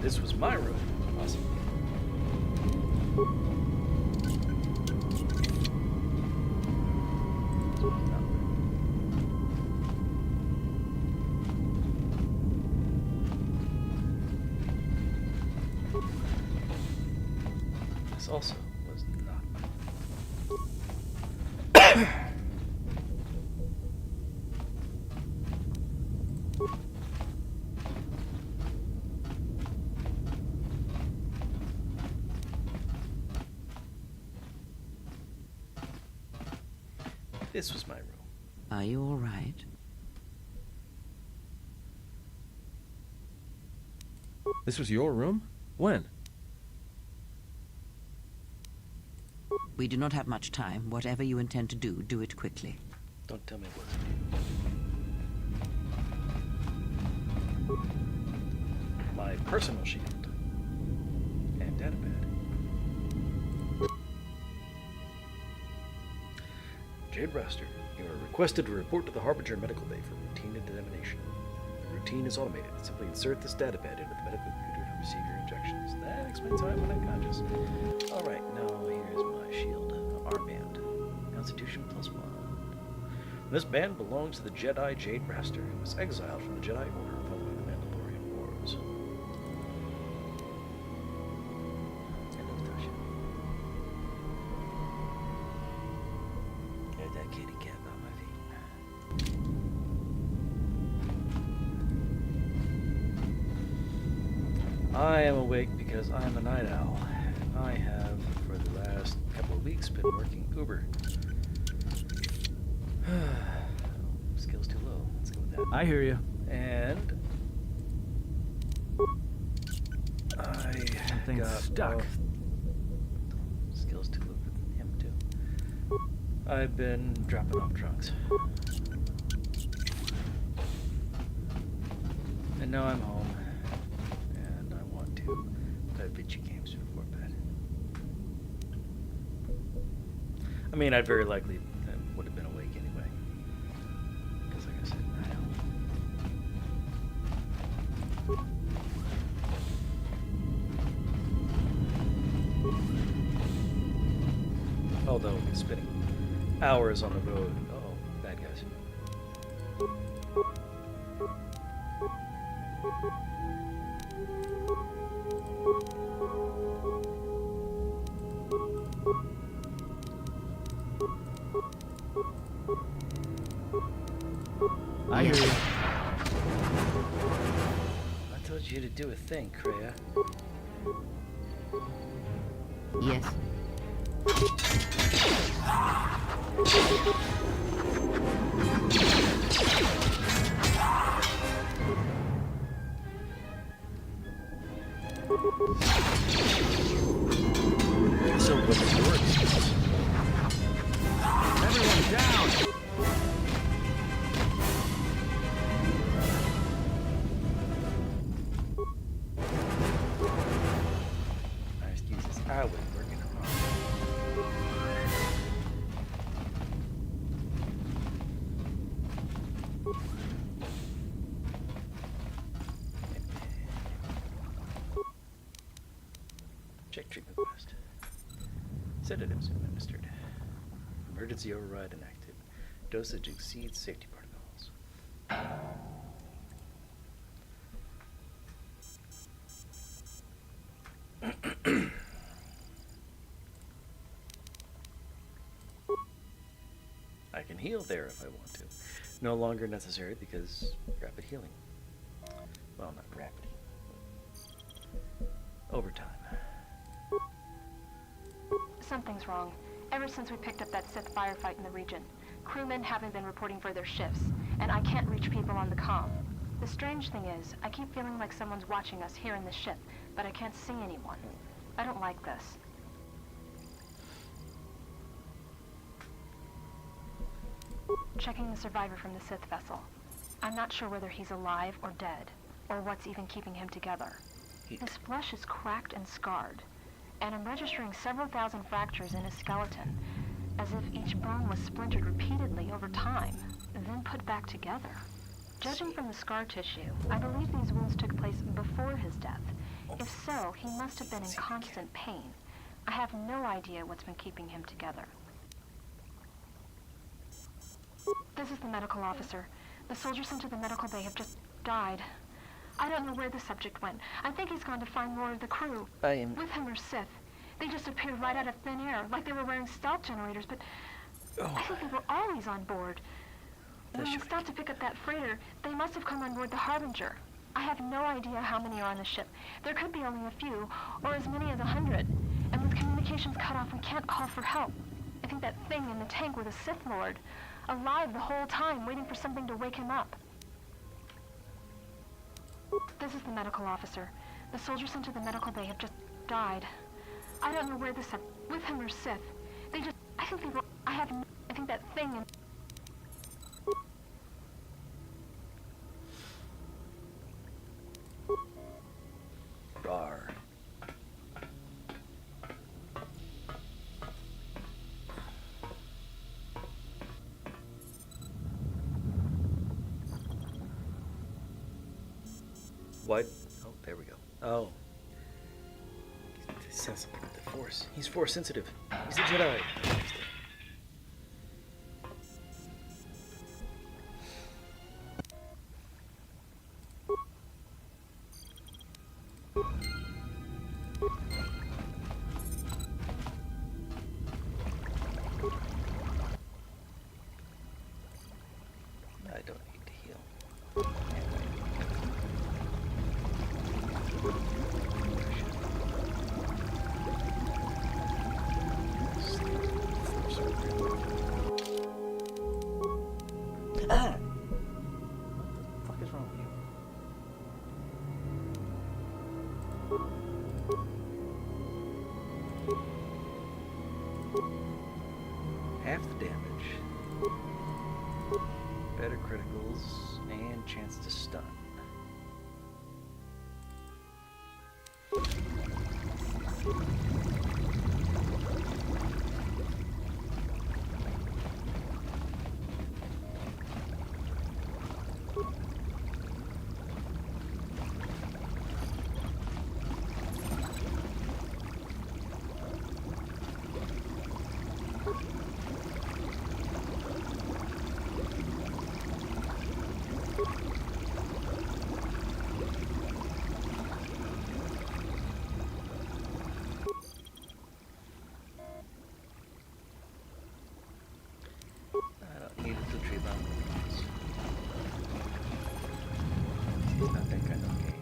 This was my room. Awesome. This also was not my room. This was my room. Are you all right? This was your room? When? We do not have much time. Whatever you intend to do, do it quickly. Don't tell me what to do. My personal shield. And datapad. Jeddiest, you are requested to report to the Harbinger Medical Bay for routine examination. The routine is automated. Simply insert this datapad into the medical computer to receive your injections. That explains how I went unconscious. Alright, now here's my shield. Armband. Constitution +1. This band belongs to the Jedi Jeddiest, who was exiled from the Jedi Order following the Mandalorian Wars. There's that kitty cat by my feet. I am awake because I'm a night owl. I have, for the last couple of weeks, been working Uber. Skill's too low. Let's go with that. I hear you. And I Something's got stuck. off. Skill's too low for him too. I've been dropping off drunks. And now I'm home. And I want to play video games before bed. I mean, I'd very likely would have been awake anyway. Because like I said, I know. Although, spending hours on the road. Uh-oh, bad guys. I hear you. I told you to do a thing, Kreia. Yes. So what's your excuse? Everyone down! My excuse is I was working hard. Check treatment quest. Sedatives administered. Emergency override enacted. Dosage exceeds safety protocols. I can heal there if I want to. No longer necessary because rapid healing. Well, not rapid. Overtime. Something's wrong. Ever since we picked up that Sith firefight in the region, crewmen haven't been reporting for their shifts, and I can't reach people on the comm. The strange thing is, I keep feeling like someone's watching us here in the ship, but I can't see anyone. I don't like this. Checking the survivor from the Sith vessel. I'm not sure whether he's alive or dead, or what's even keeping him together. His flesh is cracked and scarred, and I'm registering several thousand fractures in his skeleton, as if each bone was splintered repeatedly over time, then put back together. Judging from the scar tissue, I believe these wounds took place before his death, If so, he must have been in constant pain. I have no idea what's been keeping him together. This is the medical officer. The soldiers sent to the medical bay have just died. I don't know where the subject went. I think he's gone to find more of the crew. With him or Sith. They just appeared right out of thin air, like they were wearing stealth generators, but I think they were always on board. When they stopped to pick up that freighter, they must have come on board the Harbinger. I have no idea how many are on the ship. There could be only a few, or as many as 100. And with communications cut off, we can't call for help. I think that thing in the tank was a Sith Lord, alive the whole time, waiting for something to wake him up. This is the medical officer. The soldiers sent to the medical bay have just died. I don't know where the with him or Sith. They just, I think they were, I think that thing in... Rar. What? Oh, there we go. Oh. He says something with the Force. He's Force sensitive. He's a Jedi. I don't need to heal. Ah! What the fuck is wrong with you? Half the damage. Better criticals and chance to stun. Not that kind of game.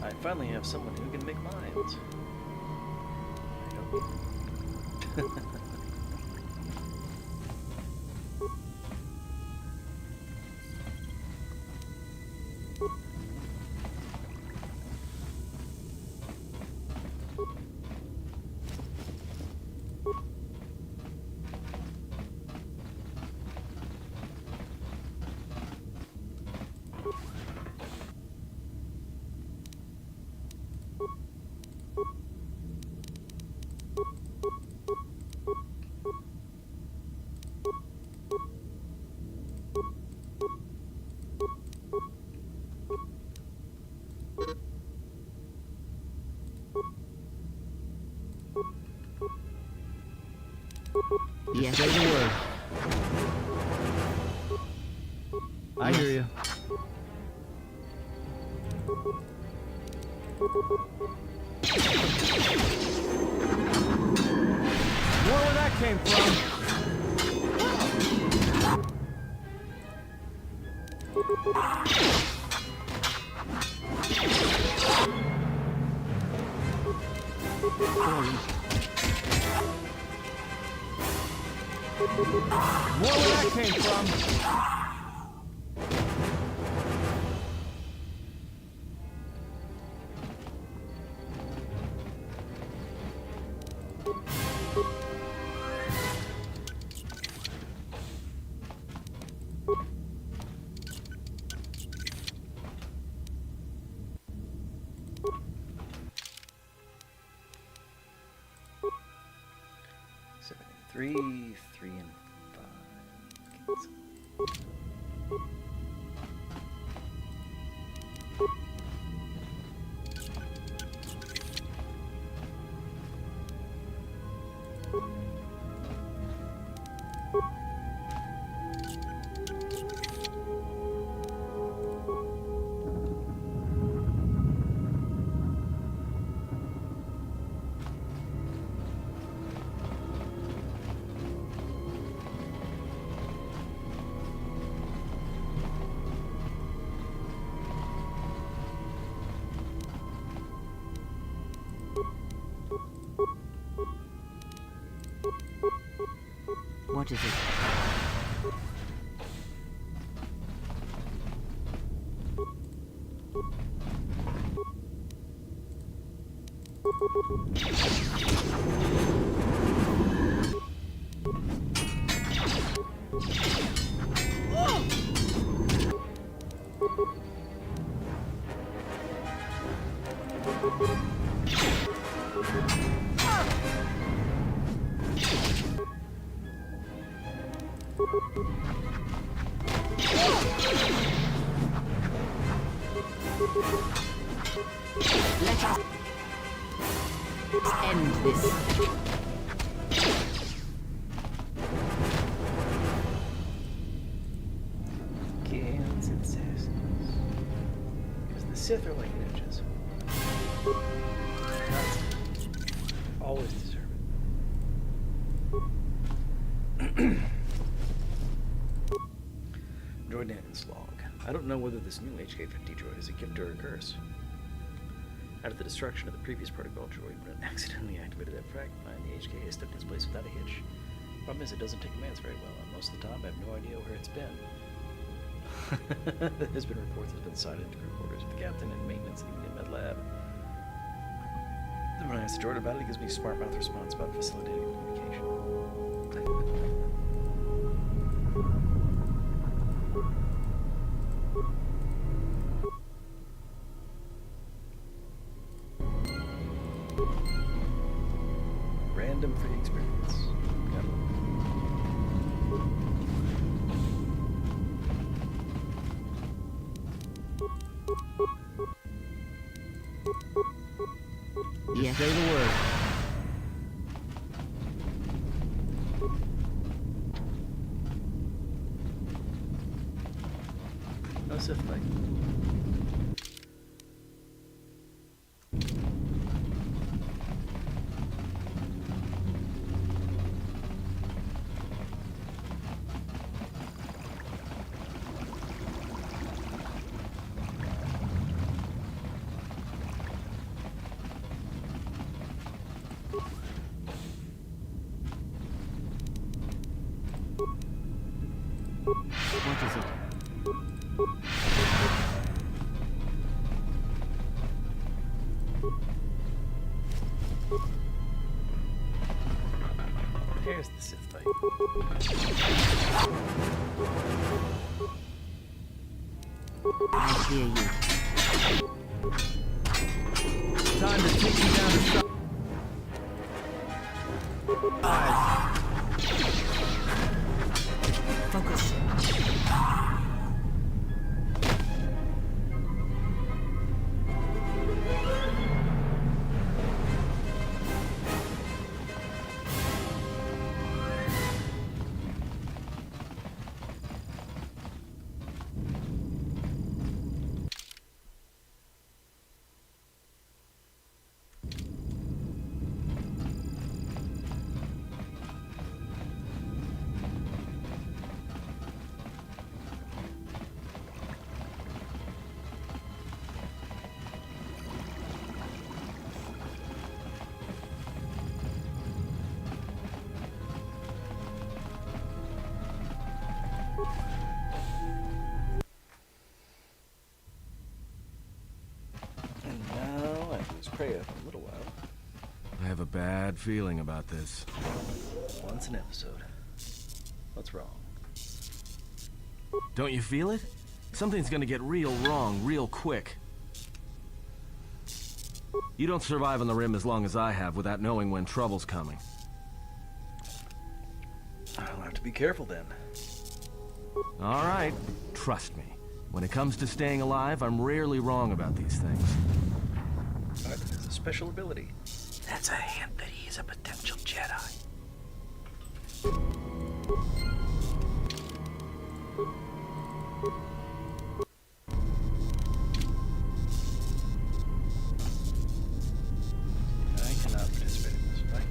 I finally have someone who can make mines. I don't. Yes. Say the word. I hear you. Wonder where that came from. Wonder where that came from. Seven and 3, 3 and 5. Cancel. What is it? Let us end this. Gans and assassins. Because the Sith are like ninjas. Always deserve it. Droid Nannon's log. I don't know whether this new HK-50 droid is a gift or a curse. After the destruction of the previous protocol droid, when it accidentally activated that frag mine, the HK has stuck in its place without a hitch. Problem is, it doesn't take commands very well, and most of the time I have no idea where it's been. There's been reports it's been sighted into crew quarters with the captain and maintenance leaving the med lab. Then when I ask the droid about it, he gives me a smart mouth response about facilitating communication. Random free experience. Got it. Yes. Say the word. No Sith fight. What is it? Here's the Sith fight. I hear you. Time to take you down to stop. Focus. And now I lose prey of a little while. I have a bad feeling about this. Once an episode. What's wrong? Don't you feel it? Something's gonna get real wrong real quick. You don't survive on the rim as long as I have without knowing when trouble's coming. I'll have to be careful then. All right, trust me. When it comes to staying alive, I'm rarely wrong about these things. Alright, there's a special ability. That's a hint that he is a potential Jedi. I cannot participate in this fight.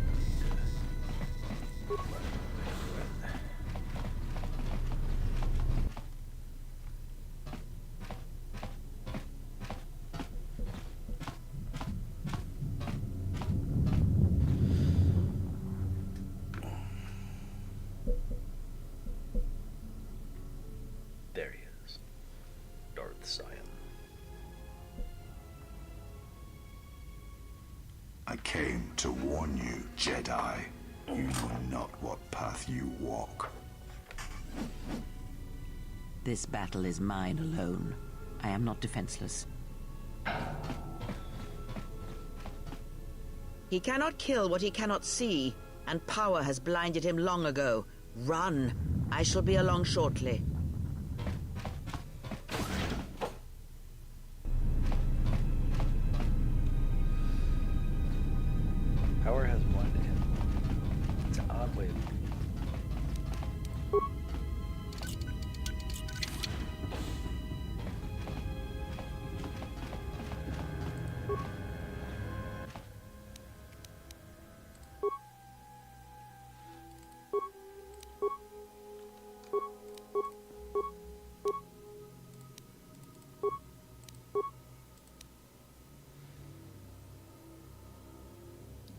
There he is. Darth Sion. I came to warn you, Jedi. You know not what path you walk. This battle is mine alone. I am not defenseless. He cannot kill what he cannot see, and power has blinded him long ago. Run. I shall be along shortly. Power has blinded him. It's an odd way of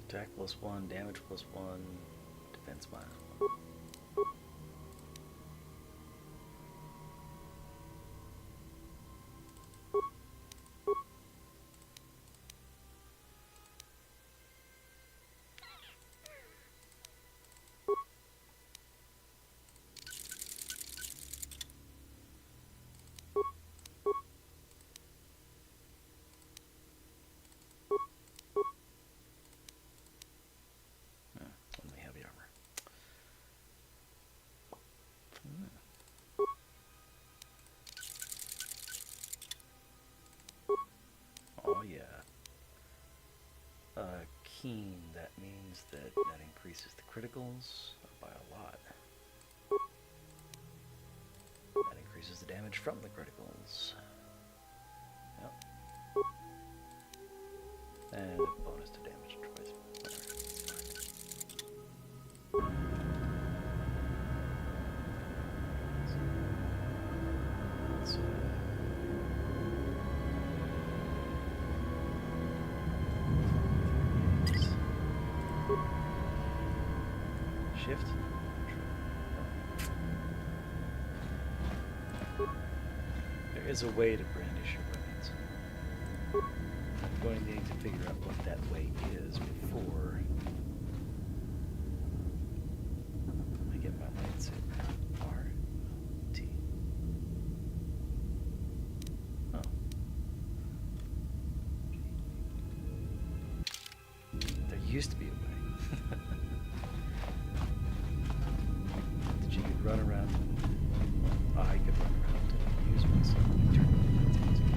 attack +1, damage +1, defense -1. Only heavy armor. Oh yeah. Keen, that means that increases the criticals by a lot. That increases the damage from the criticals. Yep. And a bonus to damage twice. Shift. There is a way to brandish your weapons. I'm going to need to figure out what that way is before I get my lightsaber. R, T. Oh. There used to be a way. That you could run around. I could run around and use myself and turn the lights on.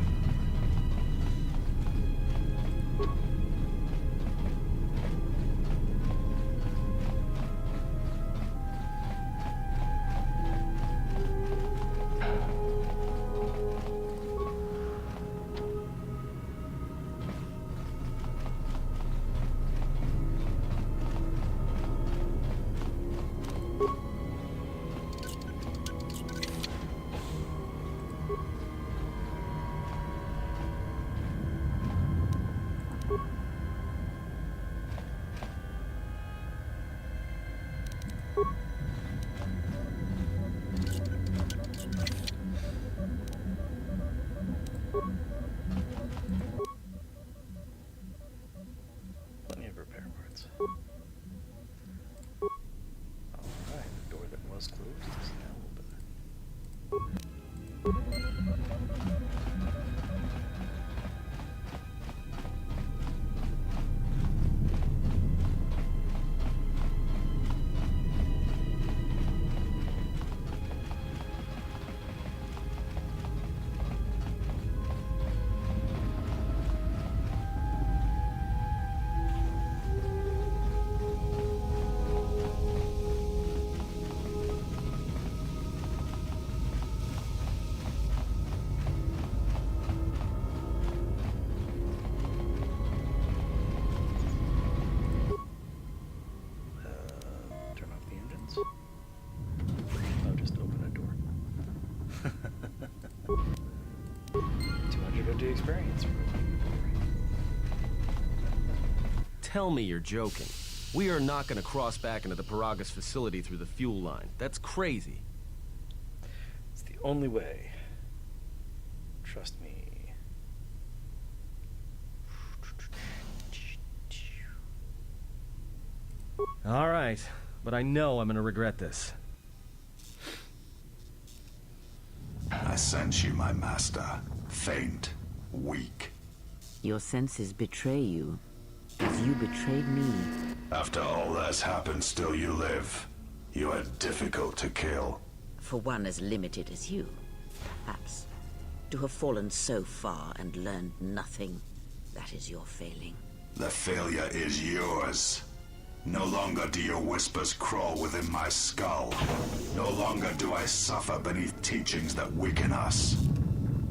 250 experience. Tell me you're joking. We are not going to cross back into the Paraga's facility through the fuel line. That's crazy. It's the only way. Trust me. All right, but I know I'm going to regret this. I sense you, my master. Faint, weak. Your senses betray you, as you betrayed me. After all that's happened, still you live. You are difficult to kill. For one as limited as you, perhaps. To have fallen so far and learned nothing, that is your failing. The failure is yours. No longer do your whispers crawl within my skull. No longer do I suffer beneath teachings that weaken us.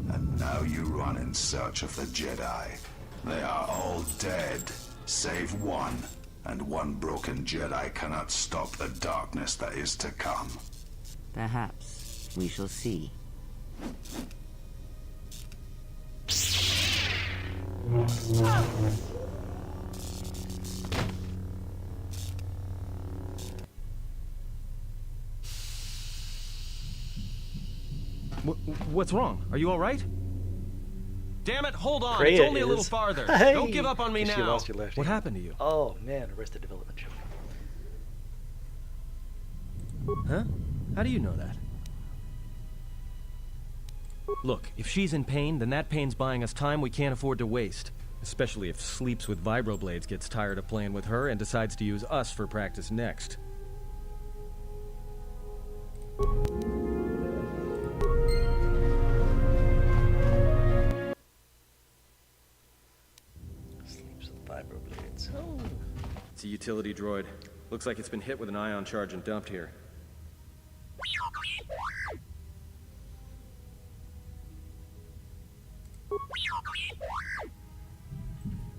And now you run in search of the Jedi. They are all dead, save one. And one broken Jedi cannot stop the darkness that is to come. Perhaps we shall see. What's wrong? Are you all right? Damn it, hold on. Kreia It's only a is. little farther. Hey! Don't give up on me You now. lost your left What hand. happened to you? Oh man, Arrested Development show. Huh? How do you know that? Look, if she's in pain, then that pain's buying us time we can't afford to waste. Especially if Sleeps with Vibroblades gets tired of playing with her and decides to use us for practice next. Sleeps with vibroblades. Oh. It's a utility droid. Looks like it's been hit with an ion charge and dumped here.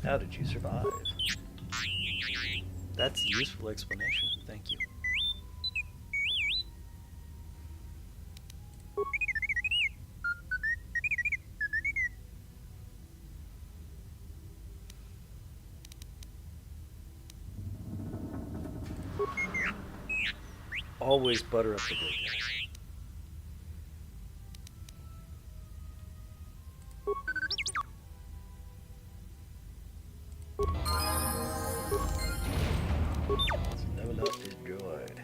How did you survive? That's a useful explanation. Thank you. Always butter up the good guys. Let's level up this droid.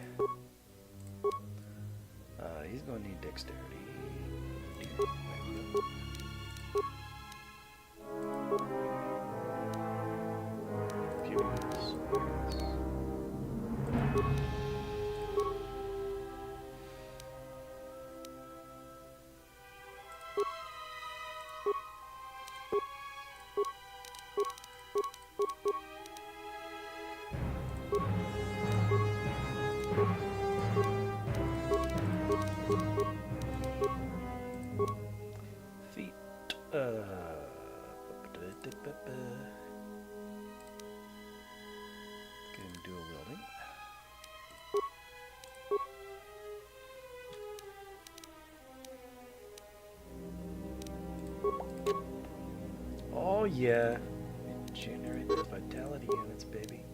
He's gonna need dexterity. Furious. Feet. Getting dual wielding. Oh yeah. Generate those vitality units, baby.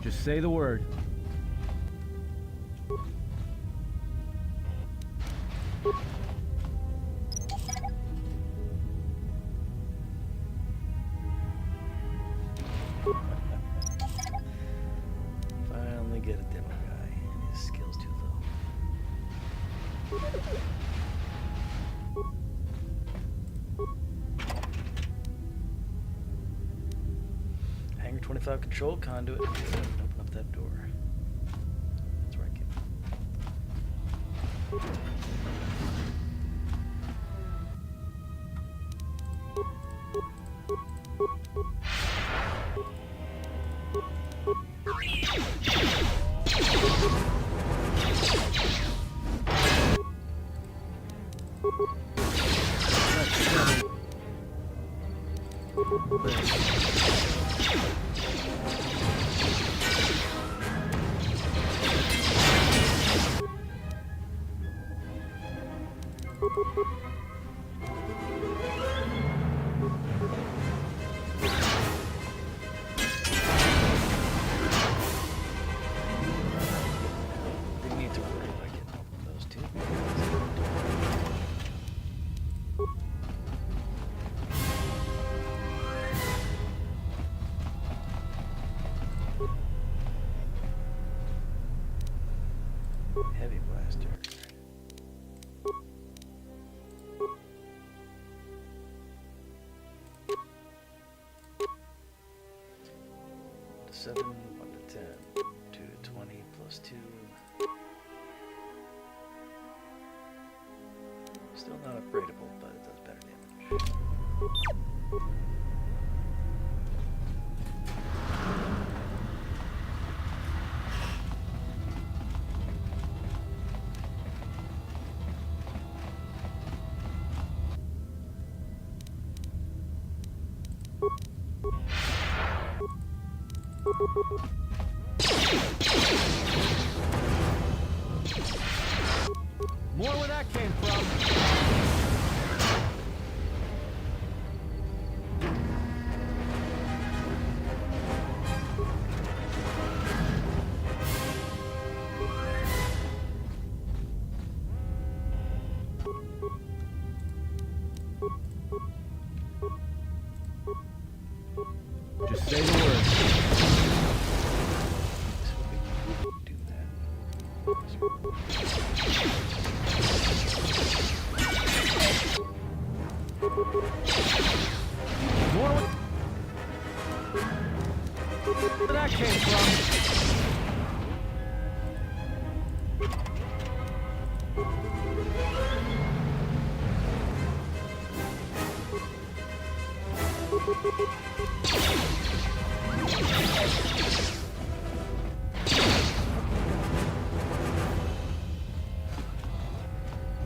Just say the word. Finally get a demo guy. His skill's too low. Hangar 25 control conduit. Open up that door. That's where I came from. They need to worry about getting those two. Heavy blaster. To 7, 1 to 10, 2 to 20 plus 2. Still not upgradable, but it does better damage. More where that came from. Just say the word. So we wouldn't do More where that came from.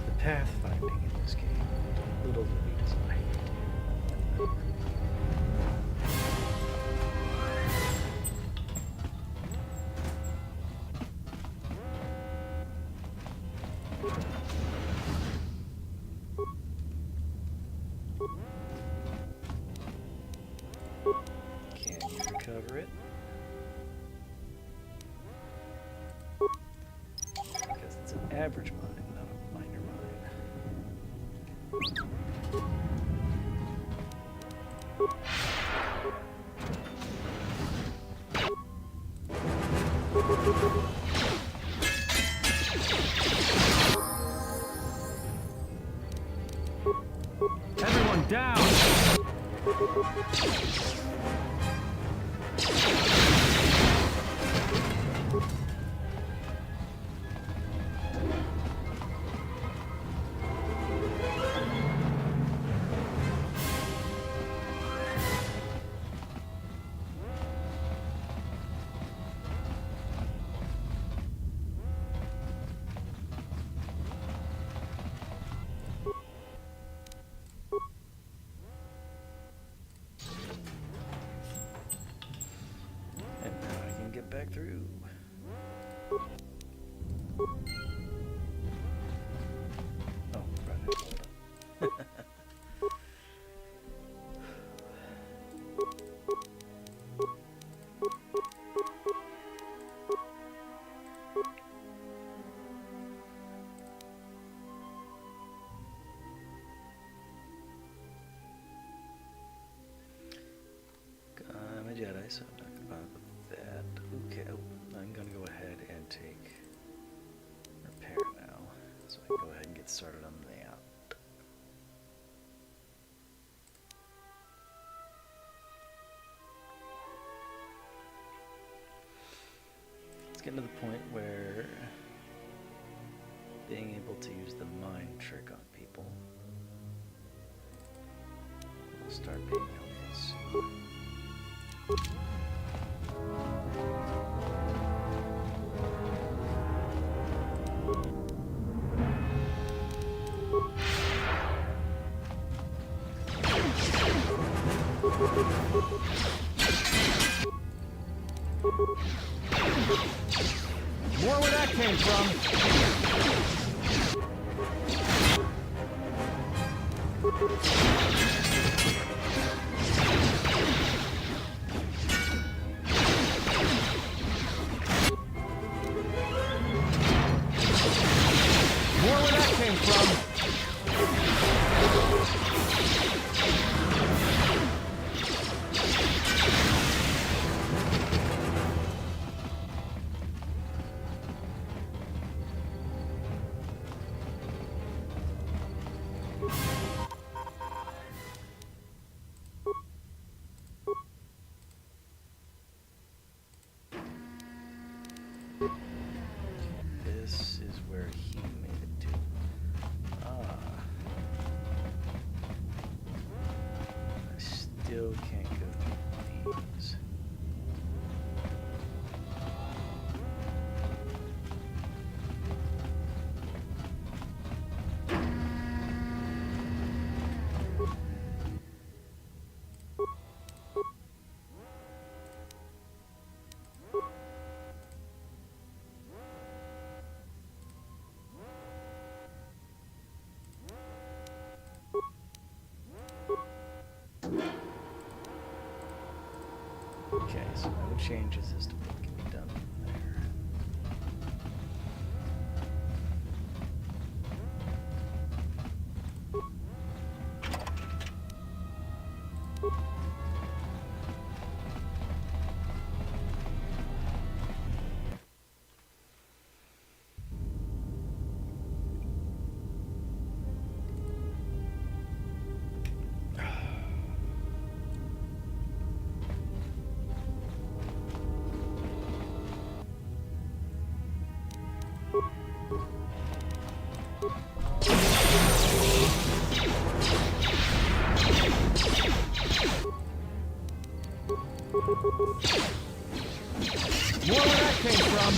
The pathfinding in this game, little Louis does not hate. Can you recover it? Because it's an average mine, not a minor mine. Everyone down! And now I can get back through. Oh, right. Hold on. I'm a Jedi, so I'm not going to bother with that. Okay, I'm going to go ahead and take repair now, so I can go ahead and get started on that. It's getting to the point where being able to use the mind trick on people will start being helpful soon. More where that came from. More where that came from. This is where he made it to. I still can't go through these. Okay, so no changes as to what can be done there. More where that came from.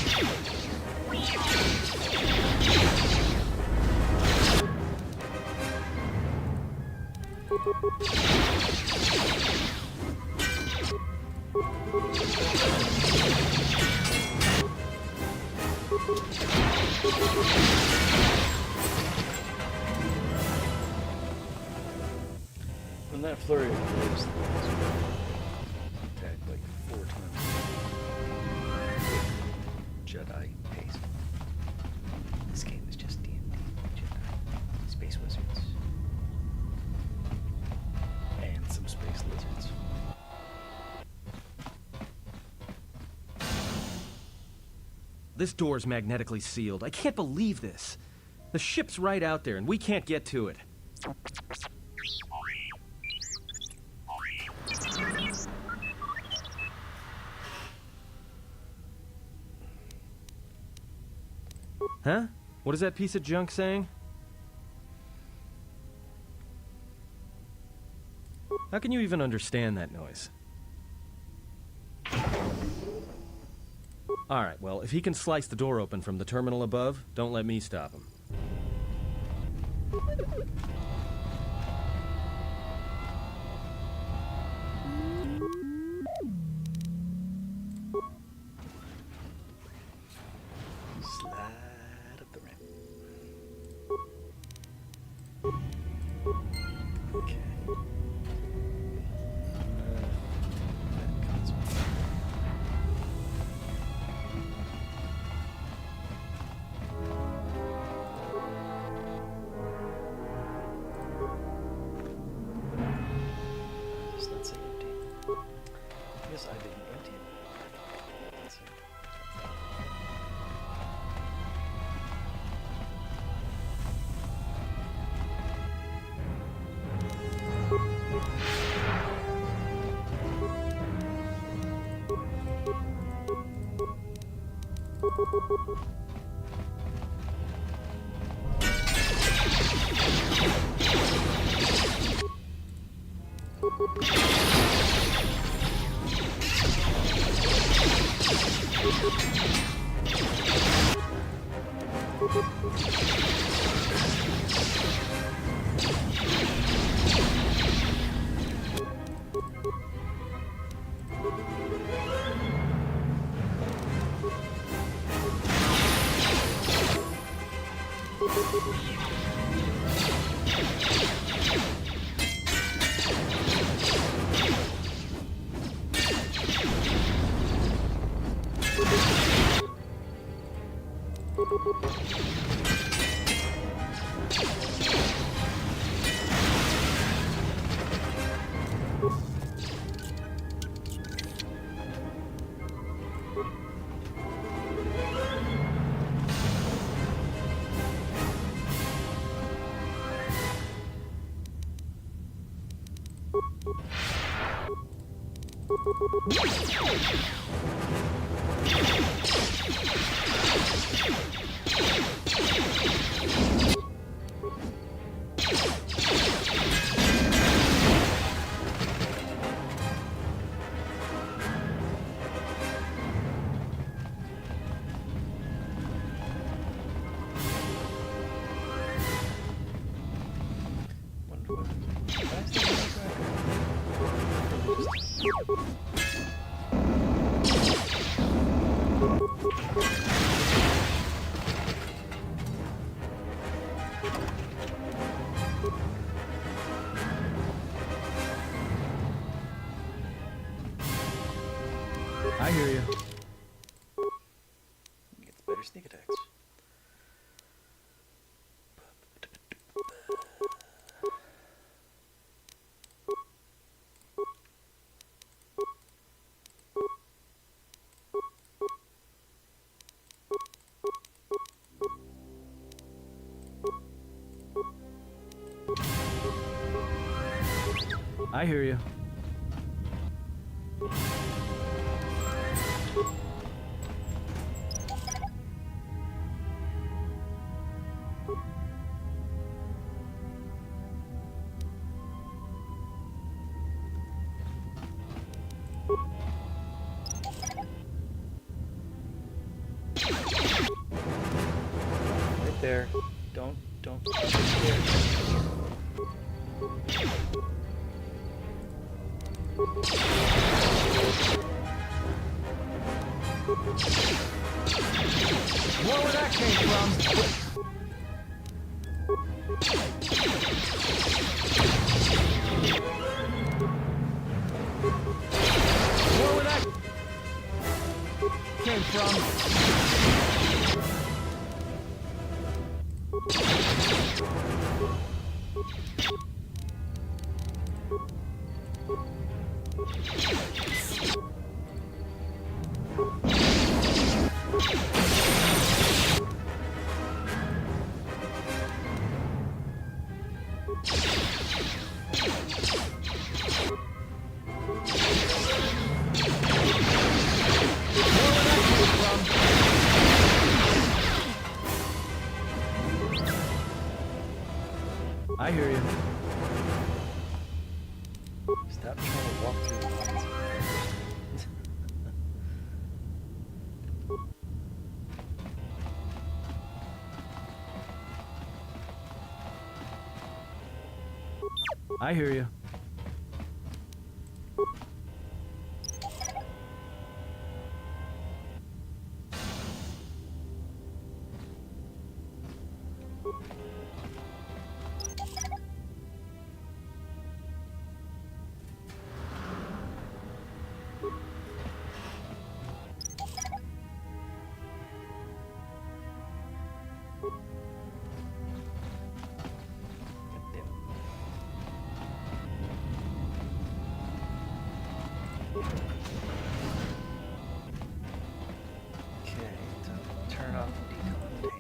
When that flurry of blows, attack like 4 times. Jedi pace. This game is just D&D. Jedi. Space wizards. And some space lizards. This door's magnetically sealed. I can't believe this. The ship's right out there, and we can't get to it. Huh? What is that piece of junk saying? How can you even understand that noise? Alright, well, if he can slice the door open from the terminal above, don't let me stop him. Slide up the ramp. Okay. That comes with does that say empty? I guess I didn't empty it. Let's see. I hear you. Gets better sneak attacks. I hear you. Right there. Don't get scared. Where that came from? Where that came from? I hear you. Stop trying to walk through the lines. I hear you. Okay, time to turn off the decon.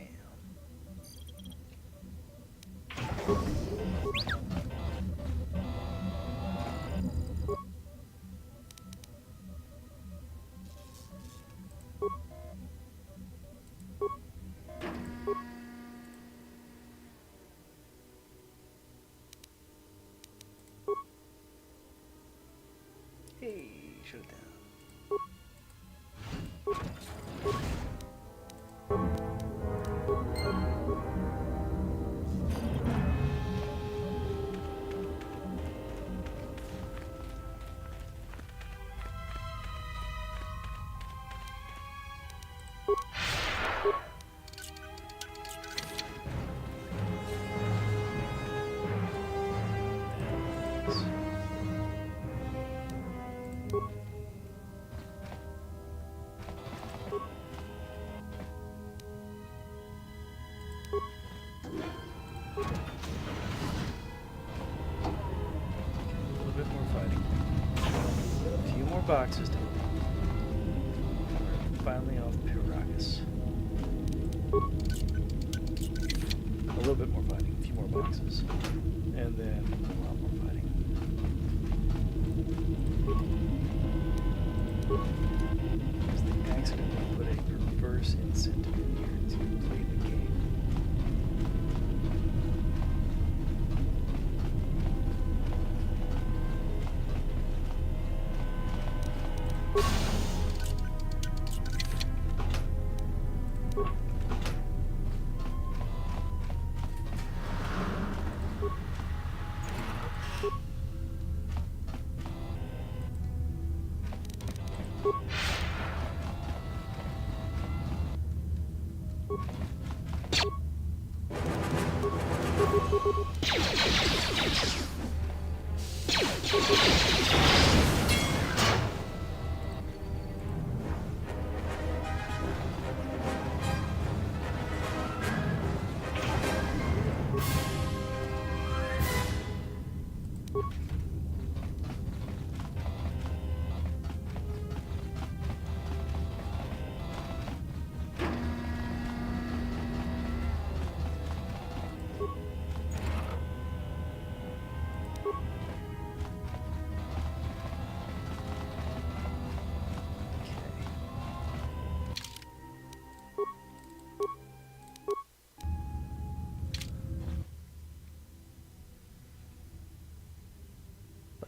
Hey, shut it down. A little bit more fighting. A few more boxes to open. Finally off Pyrrhus. A little bit more fighting, a few more boxes. And then a lot more fighting. Because they accidentally put a perverse incentive in here to play the game.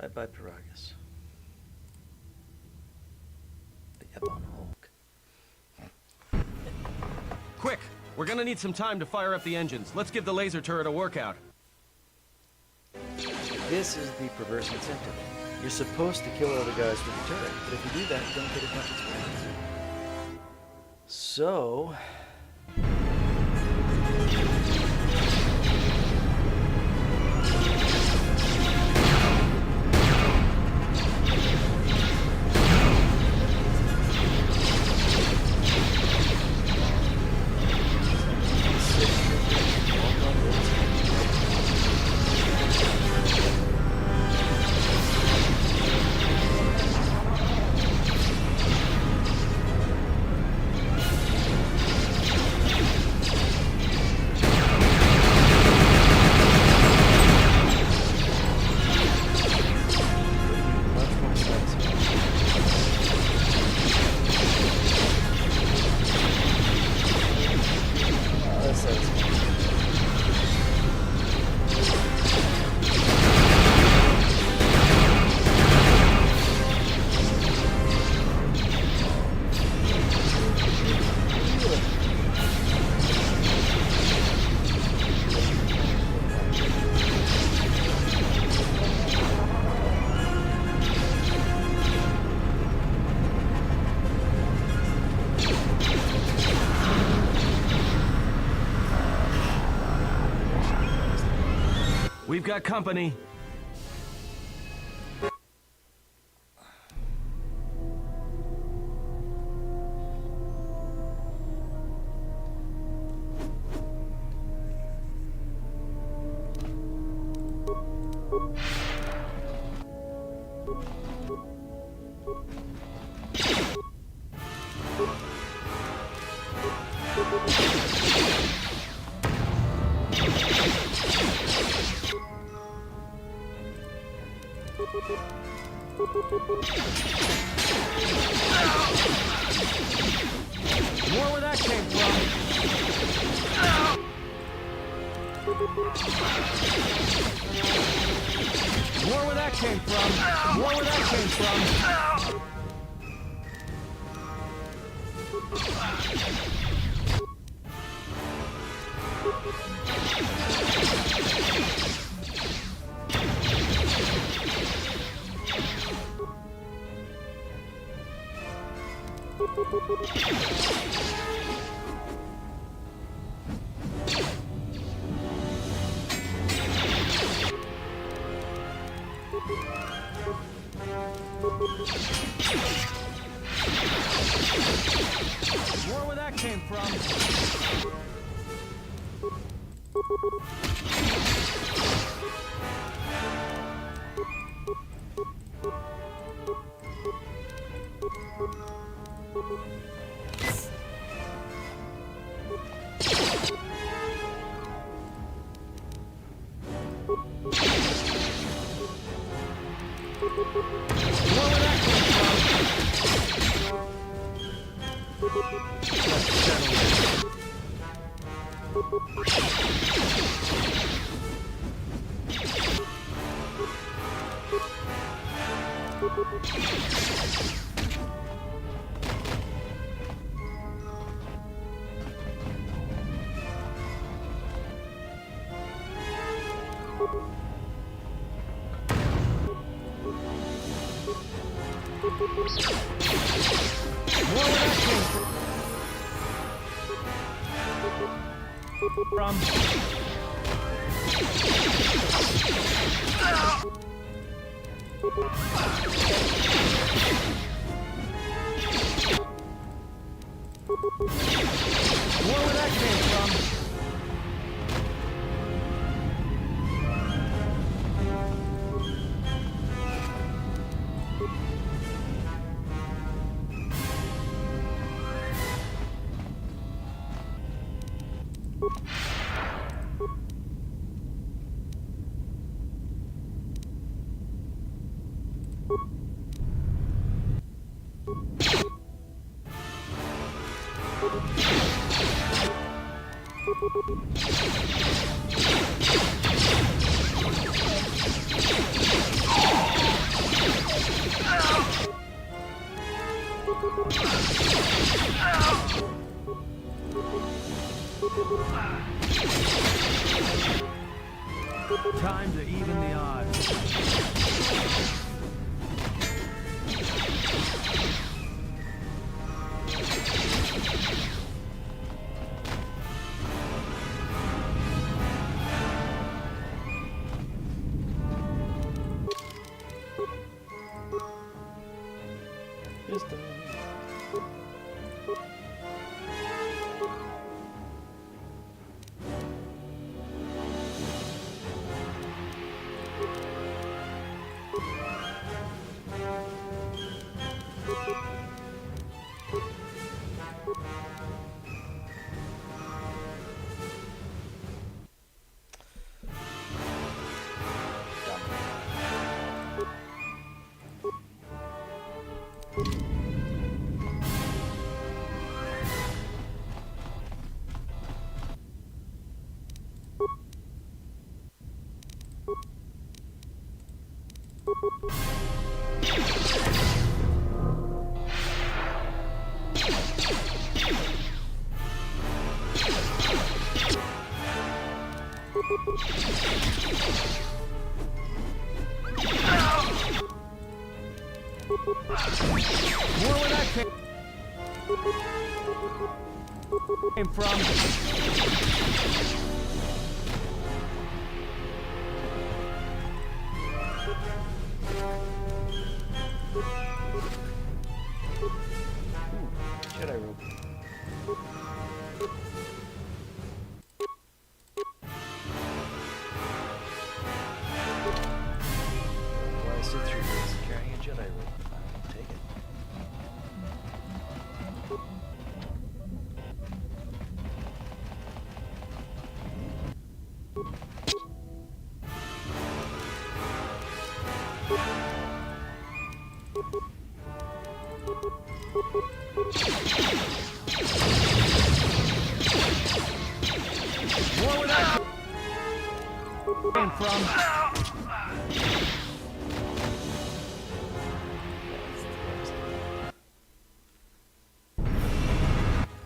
Bye-bye, Pyrrhus. The Ebon Hulk. Quick! We're gonna need some time to fire up the engines. Let's give the laser turret a workout. This is the perverse incentive. You're supposed to kill all the guys with the turret, but if you do that, you don't get as much experience. So... We've got company. More where that came from. More where that came from. More where that came from. More where that came from. Time to even the odds. Came from. Jedi rope. Why I sit through this carrying a Jedi rope? I'll take it. Where would I came from?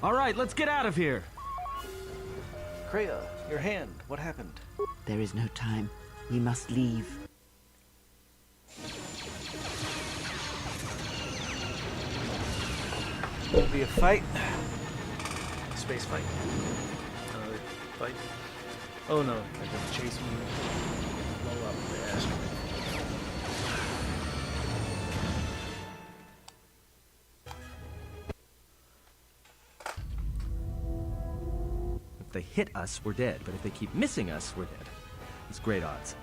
All right, let's get out of here. Kreia, your hand. What happened? There is no time. We must leave. Will be a fight. Space fight. Another fight. Oh no, they're gonna chase me. Blow up the asteroid. If they hit us, we're dead. But if they keep missing us, we're dead. It's great odds.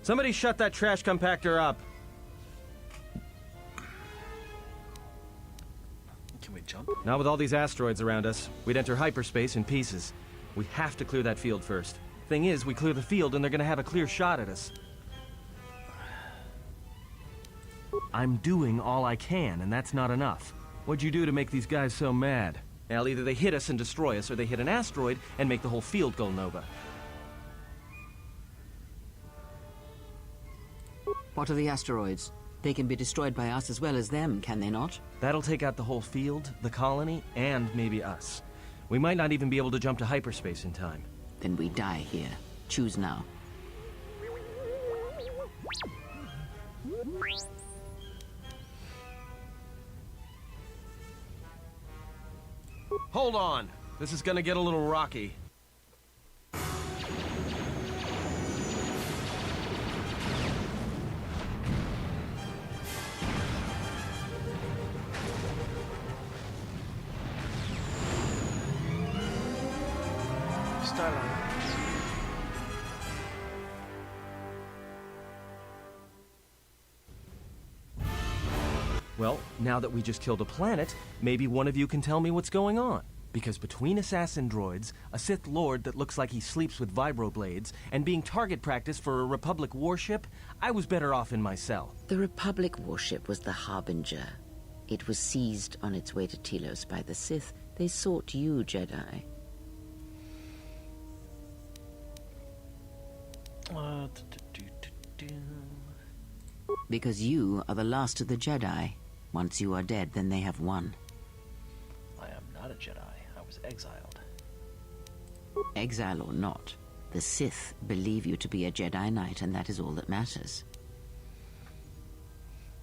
Somebody shut that trash compactor up. Can we jump? Not with all these asteroids around us. We'd enter hyperspace in pieces. We have to clear that field first. Thing is, we clear the field and they're gonna have a clear shot at us. I'm doing all I can, and that's not enough. What'd you do to make these guys so mad? Well, either they hit us and destroy us, or they hit an asteroid and make the whole field go nova. What are the asteroids? They can be destroyed by us as well as them, can they not? That'll take out the whole field, the colony, and maybe us. We might not even be able to jump to hyperspace in time. Then we die here. Choose now. Hold on. This is gonna get a little rocky. Start on. Well, now that we just killed a planet, maybe one of you can tell me what's going on. Because between assassin droids, a Sith Lord that looks like he sleeps with vibroblades, and being target practice for a Republic warship, I was better off in my cell. The Republic warship was the Harbinger. It was seized on its way to Telos by the Sith. They sought you, Jedi. Because you are the last of the Jedi. Once you are dead, then they have won. I am not a Jedi. I was exiled. Exile or not, the Sith believe you to be a Jedi Knight, and that is all that matters.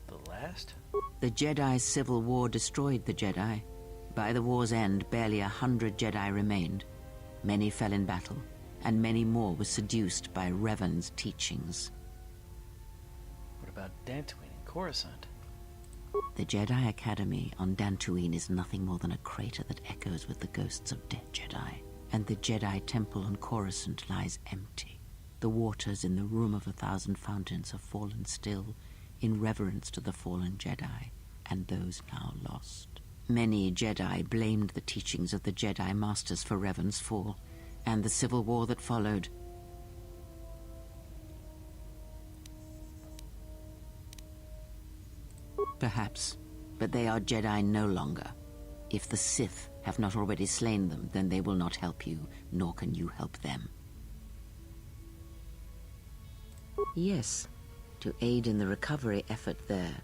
The last? The Jedi Civil War destroyed the Jedi. By the war's end, barely 100 Jedi remained. Many fell in battle, and many more were seduced by Revan's teachings. What about Dantooine and Coruscant? The Jedi Academy on Dantooine is nothing more than a crater that echoes with the ghosts of dead Jedi. And the Jedi Temple on Coruscant lies empty. The waters in the Room of 1,000 Fountains have fallen still, in reverence to the fallen Jedi, and those now lost. Many Jedi blamed the teachings of the Jedi Masters for Revan's fall, and the civil war that followed. Perhaps, but they are Jedi no longer. If the Sith have not already slain them, then they will not help you, nor can you help them. Yes, to aid in the recovery effort there.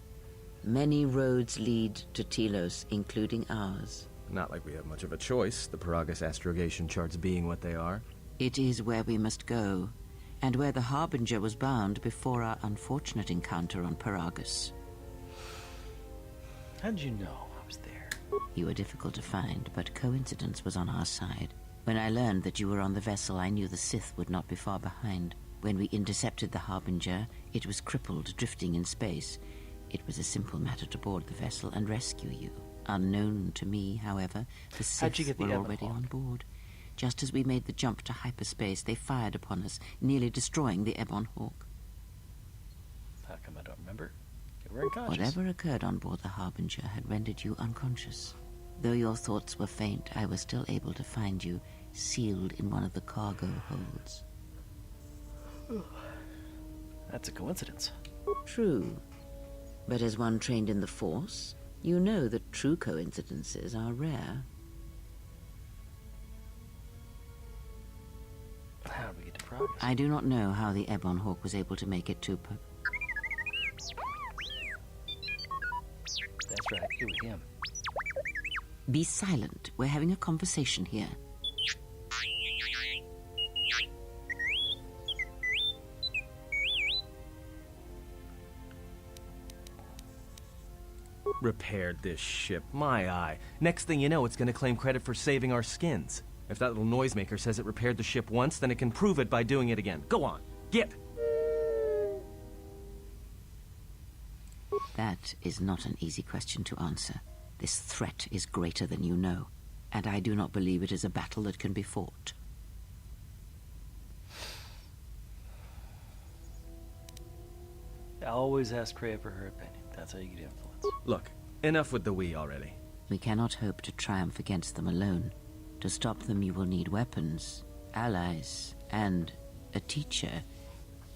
Many roads lead to Telos, including ours. Not like we have much of a choice, the Paragus astrogation charts being what they are. It is where we must go, and where the Harbinger was bound before our unfortunate encounter on Paragus. How did you know I was there? You were difficult to find, but coincidence was on our side. When I learned that you were on the vessel, I knew the Sith would not be far behind. When we intercepted the Harbinger, it was crippled, drifting in space. It was a simple matter to board the vessel and rescue you. Unknown to me, however, the Sith were already on board. Just as we made the jump to hyperspace, they fired upon us, nearly destroying the Ebon Hawk. How come I don't remember? You were unconscious. Whatever occurred on board the Harbinger had rendered you unconscious. Though your thoughts were faint, I was still able to find you, sealed in one of the cargo holds. That's a coincidence. True. But as one trained in the Force, you know that true coincidences are rare. How do we get to Paragus? I do not know how the Ebon Hawk was able to make it to That's right, you're with him. Be silent. We're having a conversation here. Repaired this ship, my eye. Next thing you know, it's gonna claim credit for saving our skins. If that little noisemaker says it repaired the ship once, then it can prove it by doing it again. Go on, get! That is not an easy question to answer. This threat is greater than you know, and I do not believe it is a battle that can be fought. Always ask Kreia for her opinion. That's how you get influence. Look, enough with the we already. We cannot hope to triumph against them alone. To stop them, you will need weapons, allies, and a teacher.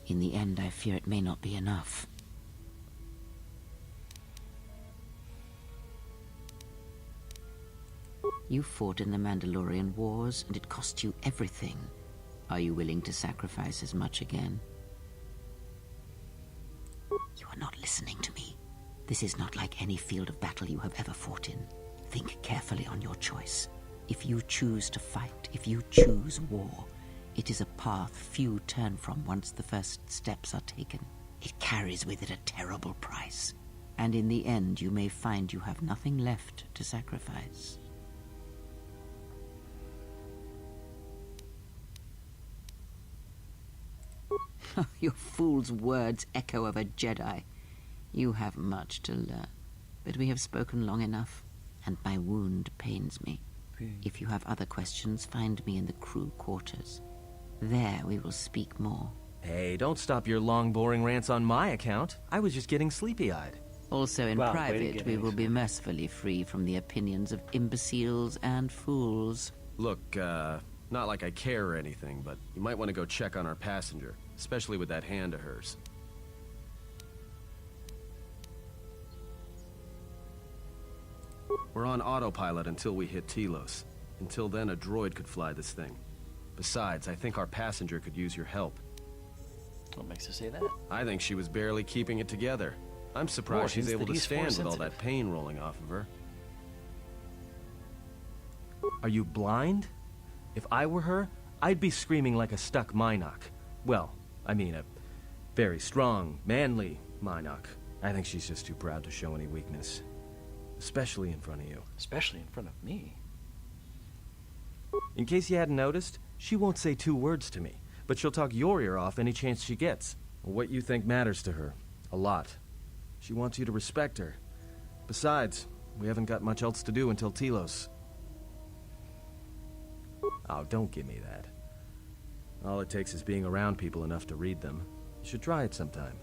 In the end, I fear it may not be enough. You fought in the Mandalorian Wars, and it cost you everything. Are you willing to sacrifice as much again? You are not listening to me. This is not like any field of battle you have ever fought in. Think carefully on your choice. If you choose to fight, if you choose war, it is a path few turn from once the first steps are taken. It carries with it a terrible price, and in the end you may find you have nothing left to sacrifice. Your fool's words echo of a Jedi. You have much to learn, but we have spoken long enough, and my wound pains me. If you have other questions, find me in the crew quarters. There we will speak more. Hey, don't stop your long, boring rants on my account. I was just getting sleepy-eyed. Also in Wow, way to private, get we it. will be mercifully free from the opinions of imbeciles and fools. Look, not like I care or anything, but you might want to go check on our passenger, especially with that hand of hers. We're on autopilot until we hit Telos. Until then, a droid could fly this thing. Besides, I think our passenger could use your help. What makes you say that? I think she was barely keeping it together. I'm Or surprised she's hints able that to he's stand with all Force-sensitive. that pain rolling off of her. Are you blind? If I were her, I'd be screaming like a stuck Minoc. Well, I mean a very strong, manly Minoc. I think she's just too proud to show any weakness. Especially in front of you. Especially in front of me. In case you hadn't noticed, she won't say 2 words to me, but she'll talk your ear off any chance she gets. What you think matters to her. A lot. She wants you to respect her. Besides, we haven't got much else to do until Telos. Oh, don't give me that. All it takes is being around people enough to read them. You should try it sometime.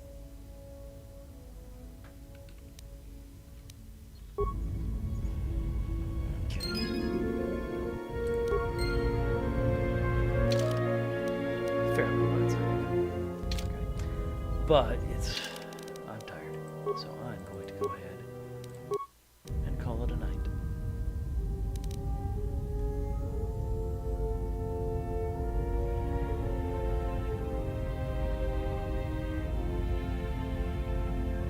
Fairly one-sided. Okay. But I'm tired, so I'm going to go ahead